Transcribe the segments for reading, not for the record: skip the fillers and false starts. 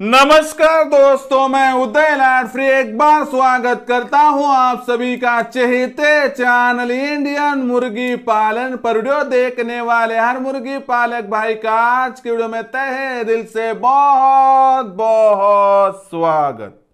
नमस्कार दोस्तों, मैं उदय लाडफ्री एक बार स्वागत करता हूं आप सभी का चहेते चैनल इंडियन मुर्गी पालन पर वीडियो देखने वाले हर मुर्गी पालक भाई का आज की वीडियो में तहे दिल से बहुत बहुत स्वागत।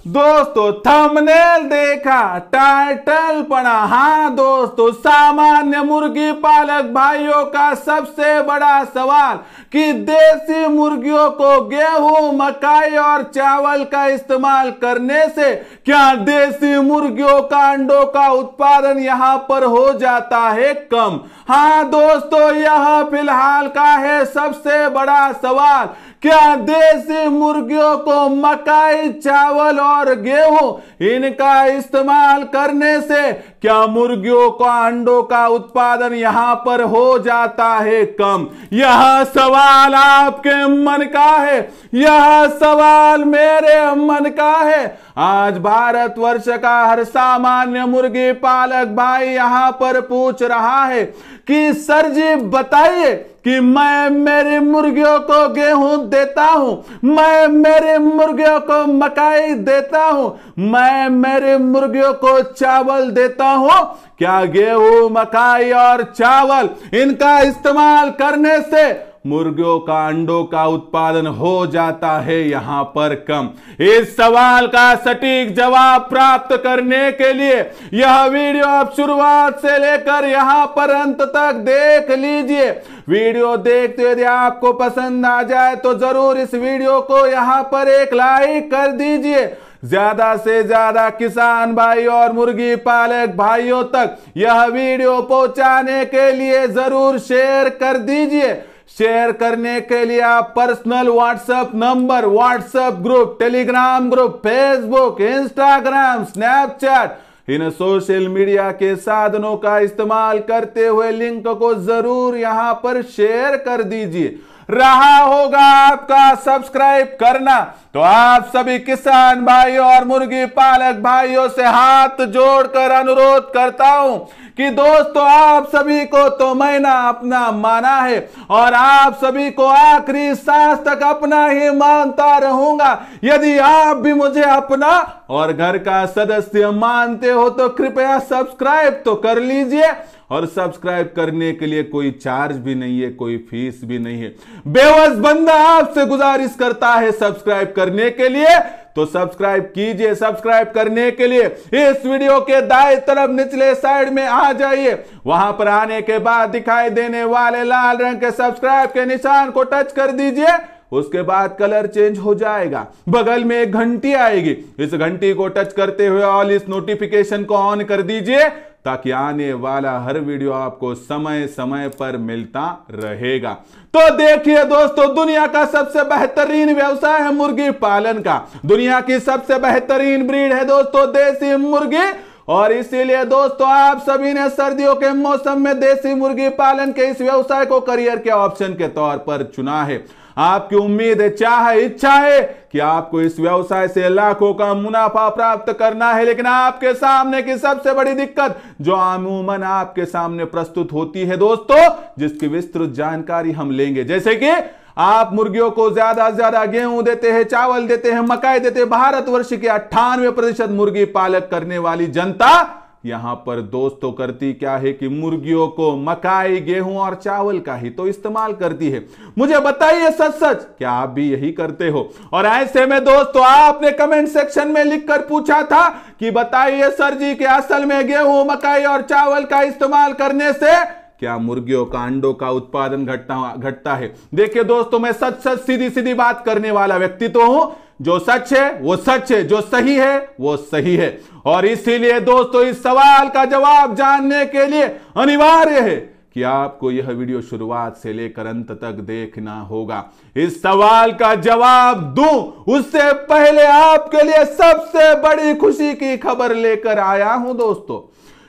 दोस्तों थंबनेल देखा, टाइटल पढ़ा। हाँ दोस्तों, सामान्य मुर्गी पालक भाइयों का सबसे बड़ा सवाल कि देसी मुर्गियों को गेहूं, मकाई और चावल का इस्तेमाल करने से क्या देसी मुर्गियों का अंडों का उत्पादन यहां पर हो जाता है कम। हाँ दोस्तों, यह फिलहाल का है सबसे बड़ा सवाल। क्या देसी मुर्गियों को मकाई, चावल और गेहूं इनका इस्तेमाल करने से क्या मुर्गियों का अंडों का उत्पादन यहां पर हो जाता है कम। यह सवाल आपके मन का है, यह सवाल मेरे मन का है। आज भारतवर्ष का हर सामान्य मुर्गी पालक भाई यहां पर पूछ रहा है कि सर जी बताइए कि मैं मेरी मुर्गियों को गेहूं देता हूं, मैं मेरे मुर्गियों को मकाई देता हूं, मैं मेरे मुर्गियों को चावल देता हूं, क्या गेहूं, मकाई और चावल इनका इस्तेमाल करने से मुर्गियों का अंडों का उत्पादन हो जाता है यहां पर कम। इस सवाल का सटीक जवाब प्राप्त करने के लिए यह वीडियो आप शुरुआत से लेकर यहां पर अंत तक देख लीजिए। वीडियो देखते यदि आपको पसंद आ जाए तो जरूर इस वीडियो को यहां पर एक लाइक कर दीजिए। ज्यादा से ज्यादा किसान भाई और मुर्गी पालक भाइयों तक यह वीडियो पहुंचाने के लिए जरूर शेयर कर दीजिए। शेयर करने के लिए आप personal WhatsApp number, WhatsApp group, Telegram group, Facebook, Instagram, Snapchat इन सोशल मीडिया के साधनों का इस्तेमाल करते हुए लिंक को जरूर यहां पर शेयर कर दीजिए। रहा होगा आपका सब्सक्राइब करना, तो आप सभी किसान भाइयों और मुर्गी पालक भाइयों से हाथ जोड़कर अनुरोध करता हूं कि दोस्तों आप सभी को तो मैंने अपना माना है और आप सभी को आखिरी सांस तक अपना ही मानता रहूंगा। यदि आप भी मुझे अपना और घर का सदस्य मानते हो तो कृपया सब्सक्राइब तो कर लीजिए। और सब्सक्राइब करने के लिए कोई चार्ज भी नहीं है, कोई फीस भी नहीं है। बेवस बंदा आपसे गुजारिश करता है सब्सक्राइब करने के लिए, तो सब्सक्राइब कीजिए। सब्सक्राइब करने के लिए इस वीडियो के दाएं तरफ निचले साइड में आ जाइए। वहां पर आने के बाद दिखाई देने वाले लाल रंग के सब्सक्राइब के निशान को टच कर दीजिए। उसके बाद कलर चेंज हो जाएगा, बगल में एक घंटी आएगी, इस घंटी को टच करते हुए ऑल इस नोटिफिकेशन को ऑन कर दीजिए ताकि आने वाला हर वीडियो आपको समय समय पर मिलता रहेगा। तो देखिए दोस्तों, दुनिया का सबसे बेहतरीन व्यवसाय है मुर्गी पालन का। दुनिया की सबसे बेहतरीन ब्रीड है दोस्तों देसी मुर्गी, और इसीलिए दोस्तों आप सभी ने सर्दियों के मौसम में देसी मुर्गी पालन के इस व्यवसाय को करियर के ऑप्शन के तौर पर चुना है। आपकी उम्मीद है, चाह है, इच्छा है कि आपको इस व्यवसाय से लाखों का मुनाफा प्राप्त करना है, लेकिन आपके सामने की सबसे बड़ी दिक्कत जो अमूमन आपके सामने प्रस्तुत होती है दोस्तों, जिसकी विस्तृत जानकारी हम लेंगे। जैसे कि आप मुर्गियों को ज्यादा से ज्यादा गेहूं देते हैं, चावल देते हैं, मकाई देते हैं। भारतवर्ष के 98% मुर्गी पालक करने वाली जनता यहां पर दोस्तों करती क्या है कि मुर्गियों को मकाई, गेहूं और चावल का ही तो इस्तेमाल करती है। मुझे बताइए सच सच, क्या आप भी यही करते हो? और ऐसे में दोस्तों आपने कमेंट सेक्शन में लिखकर पूछा था कि बताइए सर जी कि असल में गेहूं, मकाई और चावल का इस्तेमाल करने से क्या मुर्गियों का अंडों का उत्पादन घटता है। देखिए दोस्तों, मैं सच सच सीधी सीधी बात करने वाला व्यक्ति तो हूं। जो सच है वो सच है, जो सही है वो सही है। और इसीलिए दोस्तों इस सवाल का जवाब जानने के लिए अनिवार्य है कि आपको यह वीडियो शुरुआत से लेकर अंत तक देखना होगा। इस सवाल का जवाब दूं उससे पहले आपके लिए सबसे बड़ी खुशी की खबर लेकर आया हूं दोस्तों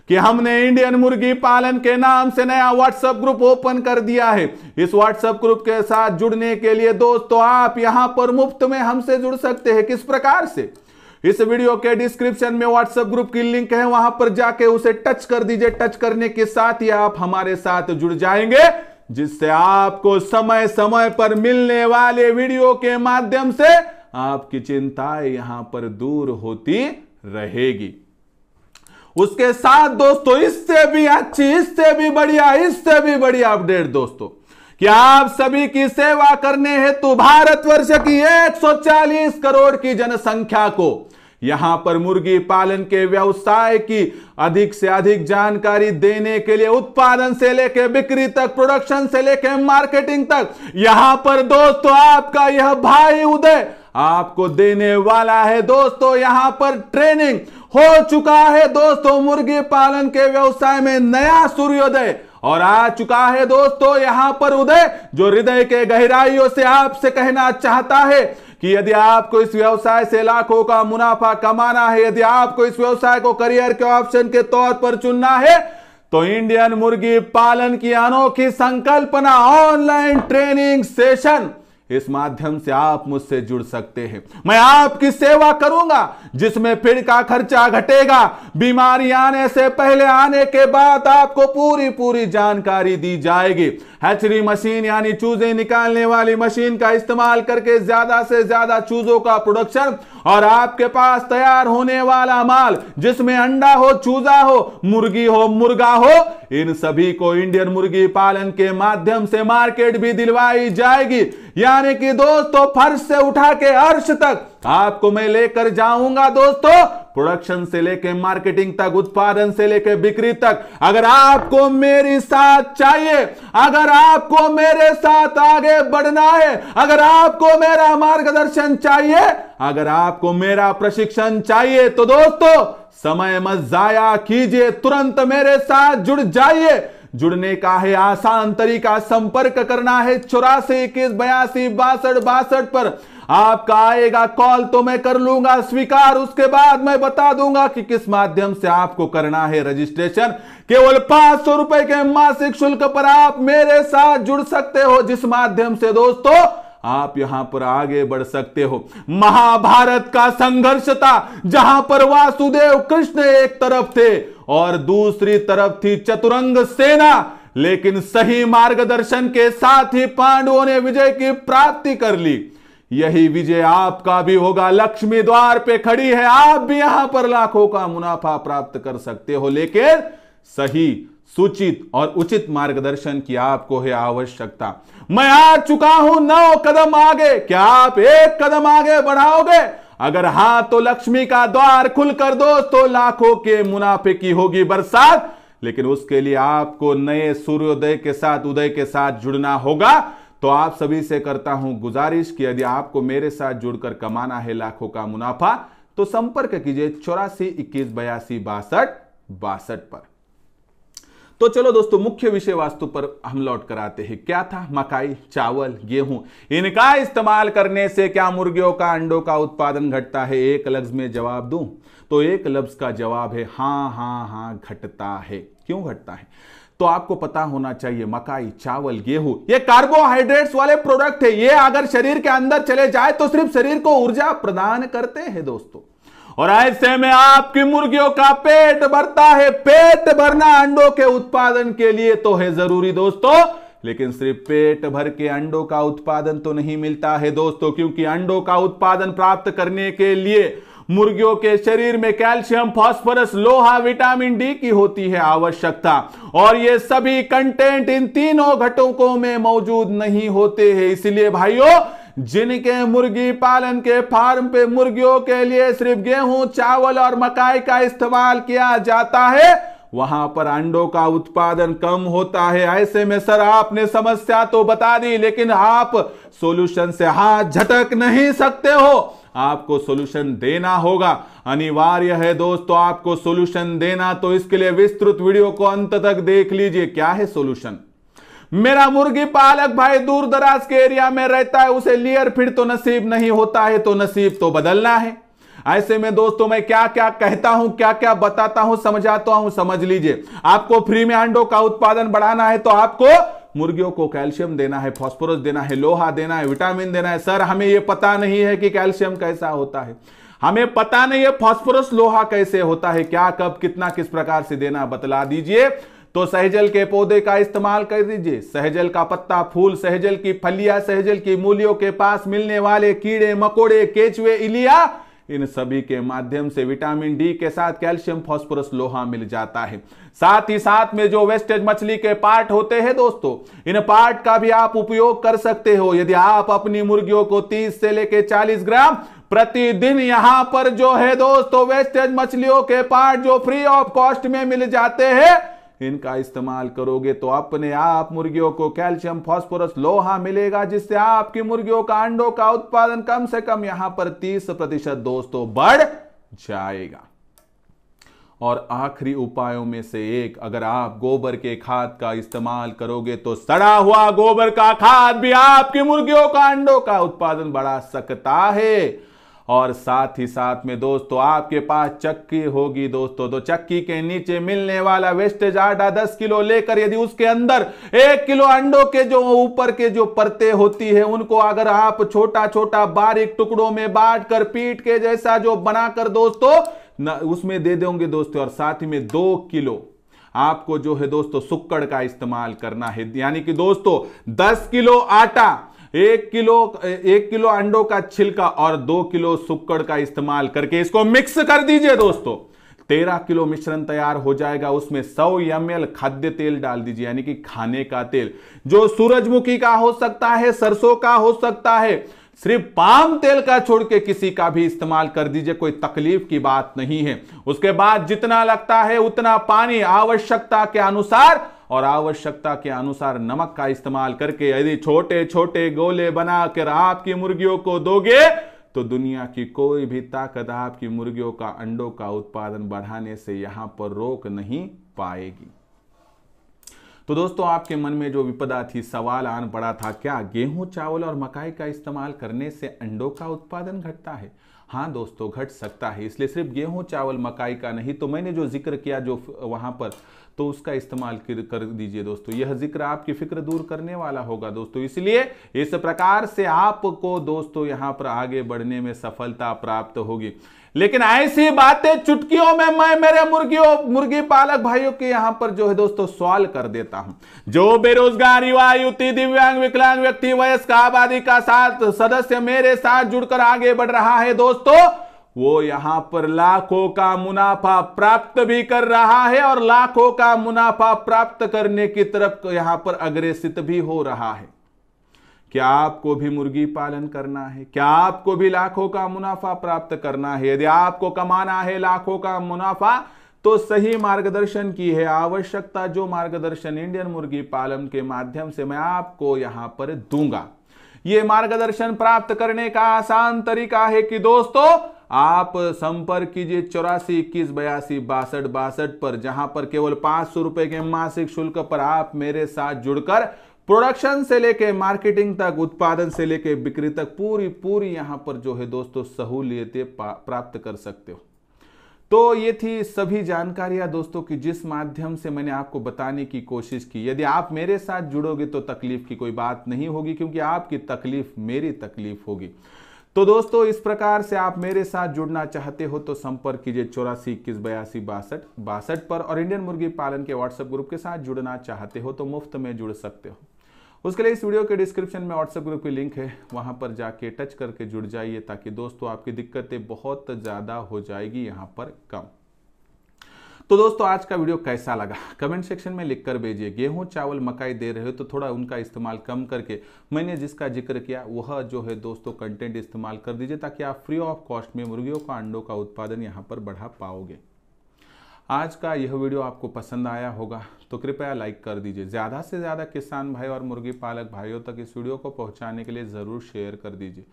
कि हमने इंडियन मुर्गी पालन के नाम से नया व्हाट्सएप ग्रुप ओपन कर दिया है। इस व्हाट्सएप ग्रुप के साथ जुड़ने के लिए दोस्तों आप यहां पर मुफ्त में हमसे जुड़ सकते हैं। किस प्रकार से? इस वीडियो के डिस्क्रिप्शन में व्हाट्सएप ग्रुप की लिंक है, वहां पर जाके उसे टच कर दीजिए। टच करने के साथ ही आप हमारे साथ जुड़ जाएंगे। जिससे आपको समय समय पर मिलने वाले वीडियो के माध्यम से आपकी चिंताएं यहां पर दूर होती रहेगी। उसके साथ दोस्तों इससे भी अच्छी, इससे भी बढ़िया अपडेट दोस्तों कि आप सभी की सेवा करने हेतु भारतवर्ष की 140 करोड़ की जनसंख्या को यहां पर मुर्गी पालन के व्यवसाय की अधिक से अधिक जानकारी देने के लिए उत्पादन से लेकर बिक्री तक, प्रोडक्शन से लेकर मार्केटिंग तक, यहां पर दोस्तों आपका यह भाई उदय आपको देने वाला है। दोस्तों यहां पर ट्रेनिंग हो चुका है दोस्तों, मुर्गी पालन के व्यवसाय में नया सूर्योदय और आ चुका है दोस्तों यहां पर उदय, जो हृदय के गहराइयों से आपसे कहना चाहता है कि यदि आपको इस व्यवसाय से लाखों का मुनाफा कमाना है, यदि आपको इस व्यवसाय को करियर के ऑप्शन के तौर पर चुनना है, तो इंडियन मुर्गी पालन की अनोखी संकल्पना ऑनलाइन ट्रेनिंग सेशन, इस माध्यम से आप मुझसे जुड़ सकते हैं। मैं आपकी सेवा करूंगा जिसमें फीड का खर्चा घटेगा, बीमारी आने से पहले, आने के बाद आपको पूरी जानकारी दी जाएगी। हैचरी मशीन यानी चूजे निकालने वाली मशीन का इस्तेमाल करके ज्यादा से ज्यादा चूजों का प्रोडक्शन और आपके पास तैयार होने वाला माल जिसमें अंडा हो, चूजा हो, मुर्गी हो, मुर्गा हो, इन सभी को इंडियन मुर्गी पालन के माध्यम से मार्केट भी दिलवाई जाएगी। यानी कि दोस्तों फर्श से उठा के अर्श तक आपको मैं लेकर जाऊंगा दोस्तों, प्रोडक्शन से लेकर मार्केटिंग तक, उत्पादन से लेकर बिक्री तक। अगर आपको मेरी साथ चाहिए, अगर आपको मेरे साथ आगे बढ़ना है, अगर आपको मेरा मार्गदर्शन चाहिए, अगर आपको मेरा प्रशिक्षण चाहिए, तो दोस्तो62 समय मत जाया कीजिए, तुरंत मेरे साथ जुड़ जाइए। जुड़ने का है आसान तरीका, संपर्क करना है 84 21 82 62 62 पर। आपका आएगा कॉल तो मैं कर लूंगा स्वीकार, उसके बाद मैं बता दूंगा कि किस माध्यम से आपको करना है रजिस्ट्रेशन। केवल 500 रुपए के मासिक शुल्क पर आप मेरे साथ जुड़ सकते हो, जिस माध्यम से दोस्तों आप यहां पर आगे बढ़ सकते हो। महाभारत का संघर्ष था जहां पर वासुदेव कृष्ण एक तरफ थे और दूसरी तरफ थी चतुरंग सेना, लेकिन सही मार्गदर्शन के साथ ही पांडवों ने विजय की प्राप्ति कर ली। यही विजय आपका भी होगा। लक्ष्मी द्वार पे खड़ी है, आप भी यहां पर लाखों का मुनाफा प्राप्त कर सकते हो, लेकिन सही, सूचित और उचित मार्गदर्शन की आपको है आवश्यकता। मैं आ चुका हूं 9 कदम आगे, क्या आप 1 कदम आगे बढ़ाओगे? अगर हां तो लक्ष्मी का द्वार खुलकर दोस्तों लाखों के मुनाफे की होगी बरसात, लेकिन उसके लिए आपको नए सूर्योदय के साथ, उदय के साथ जुड़ना होगा। तो आप सभी से करता हूं गुजारिश कि यदि आपको मेरे साथ जुड़कर कमाना है लाखों का मुनाफा, तो संपर्क कीजिए 84 21 82 62 62 पर। तो चलो दोस्तों मुख्य विषय वस्तु पर हम लौट कर आते हैं। क्या था? मकाई, चावल, गेहूं, इनका इस्तेमाल करने से क्या मुर्गियों का अंडों का उत्पादन घटता है? एक लफ्ज में जवाब दूं तो एक लफ्ज का जवाब है हां, घटता है। क्यों घटता है? तो आपको पता होना चाहिए मकाई, चावल, गेहूं ये कार्बोहाइड्रेट्स वाले प्रोडक्ट है। ये अगर शरीर के अंदर चले जाए तो सिर्फ शरीर को ऊर्जा प्रदान करते हैं दोस्तों। और ऐसे में आपकी मुर्गियों का पेट भरता है। पेट भरना अंडों के उत्पादन के लिए तो है जरूरी दोस्तों, लेकिन सिर्फ पेट भर के अंडों का उत्पादन तो नहीं मिलता है दोस्तों, क्योंकि अंडों का उत्पादन प्राप्त करने के लिए मुर्गियों के शरीर में कैल्शियम, फास्फोरस, लोहा, विटामिन डी की होती है आवश्यकता, और ये सभी कंटेंट इन तीनों घटकों में मौजूद नहीं होते हैं। इसलिए भाइयों, जिनके मुर्गी पालन के फार्म पे मुर्गियों के लिए सिर्फ गेहूं, चावल और मकाई का इस्तेमाल किया जाता है, वहां पर अंडों का उत्पादन कम होता है। ऐसे में सर आपने समस्या तो बता दी, लेकिन आप सॉल्यूशन से हाथ झटक नहीं सकते हो। आपको सॉल्यूशन देना होगा, अनिवार्य है दोस्तों आपको सॉल्यूशन देना। तो इसके लिए विस्तृत वीडियो को अंत तक देख लीजिए। क्या है सॉल्यूशन? मेरा मुर्गी पालक भाई दूर दराज के एरिया में रहता है, उसे लेयर फीड तो नसीब नहीं होता है, तो नसीब तो बदलना है। ऐसे में दोस्तों मैं क्या क्या कहता हूं, क्या क्या बताता हूं, समझाता हूं, समझ लीजिए। आपको फ्री में अंडों का उत्पादन बढ़ाना है तो आपको मुर्गियों को कैल्शियम देना है, फास्फोरस देना है, लोहा देना है, विटामिन देना है। सर हमें यह पता नहीं है कि कैल्शियम कैसा होता है, हमें पता नहीं है फास्फोरस, लोहा कैसे होता है, क्या, कब, कितना, किस प्रकार से देना बतला दीजिए। तो सहजल के पौधे का इस्तेमाल कर दीजिए। सहजल का पत्ता, फूल, सहजल की फलियां, सहजल की मूलियों के पास मिलने वाले कीड़े मकोड़े, केचुए, इलिया, इन सभी के माध्यम से विटामिन डी के साथ कैल्शियम, फास्फोरस, लोहा मिल जाता है। साथ ही साथ में जो वेस्टेज मछली के पार्ट होते हैं दोस्तों, इन पार्ट का भी आप उपयोग कर सकते हो। यदि आप अपनी मुर्गियों को 30 से लेकर 40 ग्राम प्रतिदिन यहां पर जो है दोस्तों वेस्टेज मछलियों के पार्ट जो फ्री ऑफ कॉस्ट में मिल जाते हैं, इनका इस्तेमाल करोगे तो अपने आप मुर्गियों को कैल्शियम, फास्फोरस, लोहा मिलेगा, जिससे आपकी मुर्गियों का अंडों का उत्पादन कम से कम यहां पर 30% दोस्तों बढ़ जाएगा। और आखिरी उपायों में से एक, अगर आप गोबर के खाद का इस्तेमाल करोगे तो सड़ा हुआ गोबर का खाद भी आपकी मुर्गियों का अंडों का उत्पादन बढ़ा सकता है। और साथ ही साथ में दोस्तों आपके पास चक्की होगी दोस्तों, तो चक्की के नीचे मिलने वाला वेस्टेज आटा 10 किलो लेकर यदि उसके अंदर 1 किलो अंडों के जो ऊपर के जो परतें होती है उनको अगर आप छोटा छोटा बारीक टुकड़ों में बांट कर पीट के जैसा जो बनाकर दोस्तों उसमें दे देंगे दोस्तों, और साथ ही में 2 किलो आपको जो है दोस्तों सुक्कड़ का इस्तेमाल करना है। यानी कि दोस्तों 10 किलो आटा, 1 किलो अंडों का छिलका और 2 किलो सुक्कड़ का इस्तेमाल करके इसको मिक्स कर दीजिए दोस्तों। 13 किलो मिश्रण तैयार हो जाएगा। उसमें 100 ml खाद्य तेल डाल दीजिए, यानी कि खाने का तेल, जो सूरजमुखी का हो सकता है, सरसों का हो सकता है, सिर्फ पाम तेल का छोड़ के किसी का भी इस्तेमाल कर दीजिए, कोई तकलीफ की बात नहीं है। उसके बाद जितना लगता है उतना पानी आवश्यकता के अनुसार, और आवश्यकता के अनुसार नमक का इस्तेमाल करके यदि छोटे छोटे गोले बनाकर आपकी मुर्गियों को दोगे तो दुनिया की कोई भी ताकत आपकी मुर्गियों का अंडों का उत्पादन बढ़ाने से यहां पर रोक नहीं पाएगी। तो दोस्तों आपके मन में जो विपदा थी, सवाल आन पड़ा था, क्या गेहूं, चावल और मकाई का इस्तेमाल करने से अंडों का उत्पादन घटता है? हाँ दोस्तों, घट सकता है। इसलिए सिर्फ गेहूं, चावल, मकाई का नहीं, तो मैंने जो जिक्र किया जो वहां पर, तो उसका इस्तेमाल कर दीजिए दोस्तों। यह जिक्र आपकी फिक्र दूर करने वाला होगा दोस्तों। इसलिए इस प्रकार से आपको दोस्तों यहां पर आगे बढ़ने में सफलता प्राप्त होगी। लेकिन ऐसी बातें चुटकियों में मैं मेरे मुर्गी पालक भाइयों के यहां पर जो है दोस्तों सवाल कर देता हूं। जो बेरोजगार युवा, युवती, दिव्यांग, विकलांग व्यक्ति, वयस्क आबादी का साथ सदस्य मेरे साथ जुड़कर आगे बढ़ रहा है दोस्तों, वो यहां पर लाखों का मुनाफा प्राप्त भी कर रहा है और लाखों का मुनाफा प्राप्त करने की तरफ यहां पर अग्रेसित भी हो रहा है। क्या आपको भी मुर्गी पालन करना है? क्या आपको भी लाखों का मुनाफा प्राप्त करना है? यदि आपको कमाना है लाखों का मुनाफा तो सही मार्गदर्शन की है आवश्यकता, जो मार्गदर्शन इंडियन मुर्गी पालन के माध्यम से मैं आपको यहां पर दूंगा। यह मार्गदर्शन प्राप्त करने का आसान तरीका है कि दोस्तों आप संपर्क कीजिए 84 21 82 62 62 पर, जहां पर केवल 500 रुपए के मासिक शुल्क पर आप मेरे साथ जुड़कर प्रोडक्शन से लेके मार्केटिंग तक, उत्पादन से लेके बिक्री तक पूरी यहां पर जो है दोस्तों सहूलियतें प्राप्त कर सकते हो। तो ये थी सभी जानकारियां दोस्तों की जिस माध्यम से मैंने आपको बताने की कोशिश की। यदि आप मेरे साथ जुड़ोगे तो तकलीफ की कोई बात नहीं होगी, क्योंकि आपकी तकलीफ मेरी तकलीफ होगी। तो दोस्तों इस प्रकार से आप मेरे साथ जुड़ना चाहते हो तो संपर्क कीजिए 84 21 82 62 62 पर, और इंडियन मुर्गी पालन के व्हाट्सएप ग्रुप के साथ जुड़ना चाहते हो तो मुफ्त में जुड़ सकते हो। उसके लिए इस वीडियो के डिस्क्रिप्शन में व्हाट्सएप ग्रुप की लिंक है, वहां पर जाके टच करके जुड़ जाइए, ताकि दोस्तों आपकी दिक्कतें बहुत ज़्यादा हो जाएगी यहाँ पर कम। तो दोस्तों आज का वीडियो कैसा लगा कमेंट सेक्शन में लिखकर भेजिए। गेहूं, चावल, मकाई दे रहे हो तो थोड़ा उनका इस्तेमाल कम करके मैंने जिसका जिक्र किया वह जो है दोस्तों कंटेंट इस्तेमाल कर दीजिए, ताकि आप फ्री ऑफ कॉस्ट में मुर्गियों का अंडों का उत्पादन यहाँ पर बढ़ा पाओगे। आज का यह वीडियो आपको पसंद आया होगा तो कृपया लाइक कर दीजिए। ज़्यादा से ज़्यादा किसान भाई और मुर्गी पालक भाइयों तक इस वीडियो को पहुंचाने के लिए ज़रूर शेयर कर दीजिए।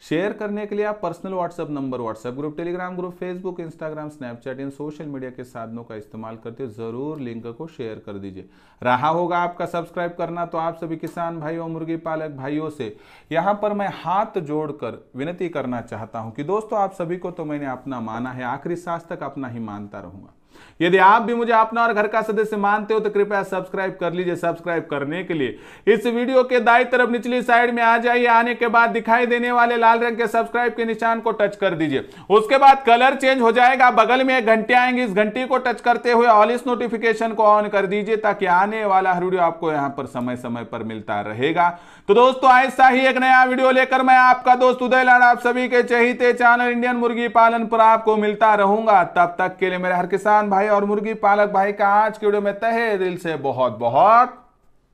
शेयर करने के लिए आप personal WhatsApp number, WhatsApp group, Telegram group, Facebook, Instagram, Snapchat इन सोशल मीडिया के साधनों का इस्तेमाल करते हुए ज़रूर लिंक को शेयर कर दीजिए। रहा होगा आपका सब्सक्राइब करना, तो आप सभी किसान भाइयों, मुर्गी पालक भाइयों से यहाँ पर मैं हाथ जोड़कर विनती करना चाहता हूँ कि दोस्तों आप सभी को तो मैंने अपना माना है, आखिरी सांस तक अपना ही मानता रहूँगा। यदि आप भी मुझे अपना और घर का सदस्य मानते हो तो कृपया सब्सक्राइब कर लीजिए। सब्सक्राइब करने के लिए इस वीडियो के दाईं तरफ निचली साइड में आ जाइए। आने के बाद दिखाई देने वाले लाल रंग के सब्सक्राइब के निशान को टच कर दीजिए। उसके बाद कलर चेंज हो जाएगा, बगल में एक घंटी आएंगी, इस घंटी को टच करते हुए ऑल इस नोटिफिकेशन को ऑन कर दीजिए ताकि आने वाला हर वीडियो आपको यहां पर समय समय पर मिलता रहेगा। तो दोस्तों ऐसा ही एक नया वीडियो लेकर मैं आपका दोस्त उदय लाड आप सभी के चहेते चैनल इंडियन मुर्गी पालन पर आपको मिलता रहूंगा। तब तक के लिए मेरे हर किसान भाई और मुर्गी पालक भाई का आज के वीडियो में तहे दिल से बहुत बहुत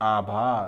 आभार।